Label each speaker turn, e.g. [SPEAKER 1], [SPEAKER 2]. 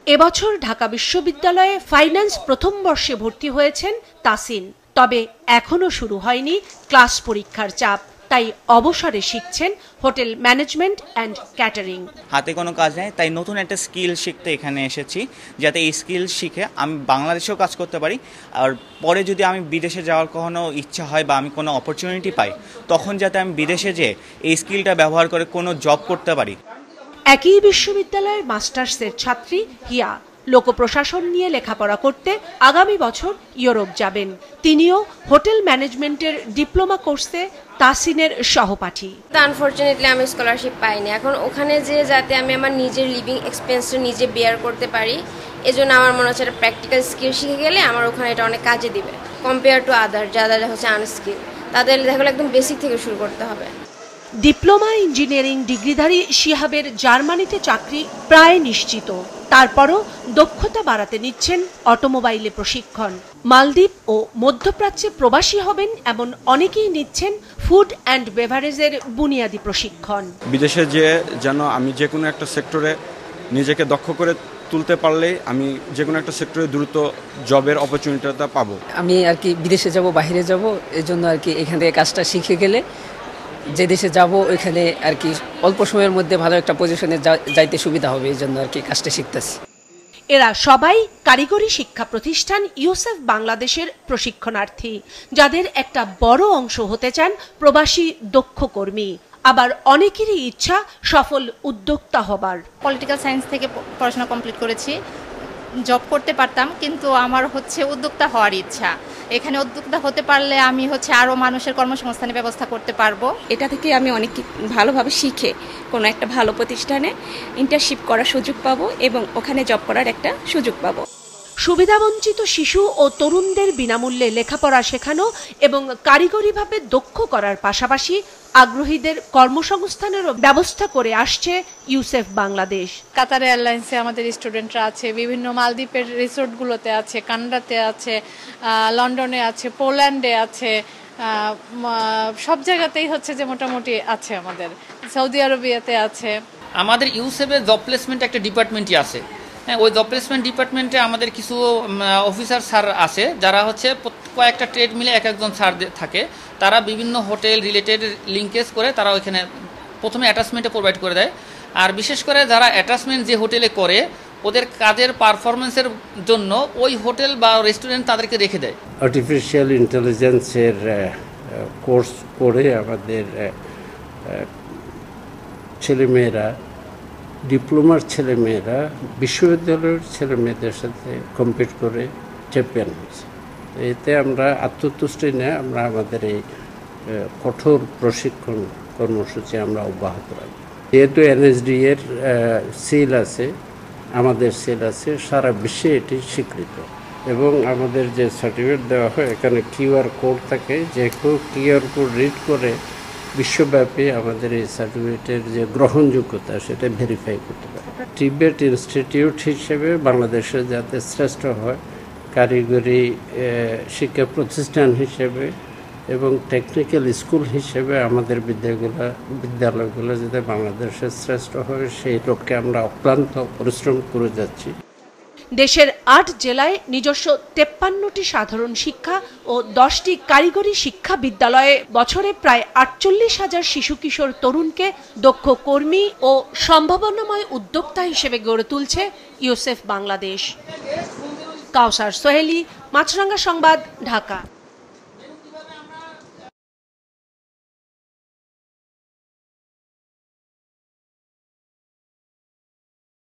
[SPEAKER 1] এবছর ঢাকা বিশ্ববিদ্যালয়ে ফাইন্যান্স প্রথম বর্ষে ভর্তি হয়েছেন তাসিন। তবে এখনো শুরু হয়নি ক্লাস পরীক্ষার চাপ, তাই অবসরে শিখছেন হোটেল ম্যানেজমেন্ট অ্যান্ড ক্যাটারিং।
[SPEAKER 2] হাতে কোনো কাজ নেই, তাই নতুন একটা স্কিল শিখতে এখানে এসেছি, যাতে এই স্কিল শিখে আমি বাংলাদেশেও কাজ করতে পারি। আর পরে যদি আমি বিদেশে যাওয়ার কোনো ইচ্ছা হয় বা আমি কোনো অপরচুনিটি পাই, তখন যাতে আমি বিদেশে যেয়ে এই স্কিলটা ব্যবহার করে কোনো জব করতে পারি।
[SPEAKER 1] একই বিশ্ববিদ্যালয়ের মাস্টার্সের ছাত্রী হিয়া লোকপ্রশাসন নিয়ে লেখাপড়া করতে আগামী বছর ইউরোপ যাবেন। তিনিও হোটেল ম্যানেজমেন্টের ডিপ্লোমা কোর্সে তাসিনের সহপাঠী।
[SPEAKER 3] আনফরচুনেটলি আমি স্কলারশিপ পাইনি। এখন ওখানে যে যাতে আমি আমার নিজের লিভিং এক্সপেন্সটা নিজে বেয়ার করতে পারি, এজন্য আমার মনে হচ্ছে প্র্যাকটিক্যাল স্কিল শিখে গেলে আমার ওখানে এটা অনেক কাজে দিবে কম্পেয়ার টু আদার যারা হচ্ছে আনস্কিল। তাদের দেখা গেলো একদম বেসিক থেকে শুরু করতে হবে।
[SPEAKER 1] ডিপ্লোমা ইঞ্জিনিয়ারিং ডিগ্রিধারী শিহাবের জার্মানিতে চাকরি প্রায় নিশ্চিত। তারপরও দক্ষতা বাড়াতে নিচ্ছেন অটোমোবাইলে প্রশিক্ষণ। মালদ্বীপ ও মধ্যপ্রাচ্যে প্রবাসী হবেন এমন অনেকেই নিচ্ছেন ফুড অ্যান্ড বেভারেজের বুনিয়াদী প্রশিক্ষণ।
[SPEAKER 4] বিদেশে যেন আমি যে কোনো একটা সেক্টরে নিজেকে দক্ষ করে তুলতে পারলে আমি যে কোনো একটা সেক্টরে দ্রুত জবের অপরচুনিটিটা পাবো।
[SPEAKER 5] আমি আর কি বিদেশে যাব, বাইরে যাব, এই জন্য আর কি এখান থেকে কাজটা শিখে গেলে যে দেশে যাব ওইখানে আর কি অল্প সময়ের মধ্যে ভালো একটা পজিশনে যাইতে সুবিধা হবে, এই জন্য আর কি কাজটা শিখতেছি।
[SPEAKER 1] এরা সবাই কারিগরি শিক্ষা প্রতিষ্ঠান ইউসেফ বাংলাদেশের প্রশিক্ষণার্থী, যাদের একটা বড় অংশ হতে চান প্রবাসী দক্ষ কর্মী। আবার অনেকেরই ইচ্ছা সফল উদ্যোক্তা হবার।
[SPEAKER 6] পলিটিক্যাল সায়েন্স থেকে পড়াশোনা কমপ্লিট করেছি, জব করতে পারতাম, কিন্তু আমার হচ্ছে উদ্যোক্তা হওয়ার ইচ্ছা। এখানে উদ্যোক্তা হতে পারলে আমি হচ্ছে আরও মানুষের কর্মসংস্থানের ব্যবস্থা করতে পারবো।
[SPEAKER 7] এটা থেকে আমি অনেক ভালোভাবে শিখে কোনো একটা ভালো প্রতিষ্ঠানে ইন্টার্নশিপ করার সুযোগ পাবো এবং ওখানে জব করার একটা সুযোগ পাবো।
[SPEAKER 1] সুবিধাবঞ্চিত শিশু ও তরুণদের বিনামূল্যে লেখাপড়া শেখানো এবং কারিগরিভাবে দক্ষ করার পাশাপাশি আগ্রহীদের কর্মসংস্থানেরও ব্যবস্থা করে আসছে ইউসেফ বাংলাদেশ।
[SPEAKER 6] কাতার এয়ারলাইন্সে আমাদের স্টুডেন্টরা আছে, বিভিন্ন মালদ্বীপের রিসোর্টগুলোতে আছে, কানাডাতে আছে, লন্ডনে আছে, পোল্যান্ডে আছে, সব জায়গাতেই হচ্ছে যে মোটামুটি আছে, আমাদের সৌদি আরবিয়াতে আছে।
[SPEAKER 8] আমাদের ইউসেফের জব প্লেসমেন্ট একটা ডিপার্টমেন্টই আছে। হ্যাঁ, ওই জব প্লেসমেন্ট ডিপার্টমেন্টে আমাদের কিছু অফিসার স্যার আছে, যারা হচ্ছে কয়েকটা ট্রেড মিলে এক একজন স্যার থাকে। তারা বিভিন্ন হোটেল রিলেটেড লিঙ্কেজ করে তারা ওইখানে প্রথমে অ্যাটাচমেন্টে প্রোভাইড করে দেয়। আর বিশেষ করে যারা অ্যাটাচমেন্ট যে হোটেলে করে ওদের কাজের পারফরমেন্সের জন্য ওই হোটেল বা রেস্টুরেন্ট তাদেরকে রেখে দেয়।
[SPEAKER 9] আর্টিফিশিয়াল ইন্টেলিজেন্সের কোর্স করে আমাদের ছেলেমেয়েরা, ডিপ্লোমার ছেলেমেয়েরা বিশ্ববিদ্যালয়ের ছেলেমেয়েদের সাথে কম্পিট করে চ্যাম্পিয়ন হয়েছে। এতে আমরা আত্মতুষ্টি নিয়ে আমরা আমাদের এই কঠোর প্রশিক্ষণ কর্মসূচি আমরা অব্যাহত রাখব। যেহেতু এনএসডি এর সিল আছে, আমাদের সিল আছে, সারা বিশ্বে এটি স্বীকৃত এবং আমাদের যে সার্টিফিকেট দেওয়া হয় এখানে কিউআর কোড থাকে, যে কেউ কিউআর কোড রিড করে বিশ্বব্যাপী আমাদের এই সার্টিফিকেটের যে গ্রহণযোগ্যতা সেটা ভেরিফাই করতে পারে। টিবেট ইনস্টিটিউট হিসেবে বাংলাদেশে যাতে শ্রেষ্ঠ হয়, কারিগরি শিক্ষা প্রতিষ্ঠান হিসেবে এবং টেকনিক্যাল স্কুল হিসেবে আমাদের বিদ্যালয়গুলো যাতে বাংলাদেশের শ্রেষ্ঠ হয়, সেই লক্ষ্যে আমরা অক্লান্ত পরিশ্রম করে যাচ্ছি।
[SPEAKER 1] দেশের ৮ জেলায় নিজস্ব ৫৩টি সাধারণ শিক্ষা ও ১০টি কারিগরি শিক্ষা বিদ্যালয়ে বছরে প্রায় ৪৮,০০০ শিশু কিশোর তরুণকে দক্ষ কর্মী ও সম্ভাবনাময় উদ্যোক্তা হিসেবে গড়ে তুলছে ইউসেফ বাংলাদেশ। কাউসার সোহেলি, মাছরাঙ্গা সংবাদ, ঢাকা।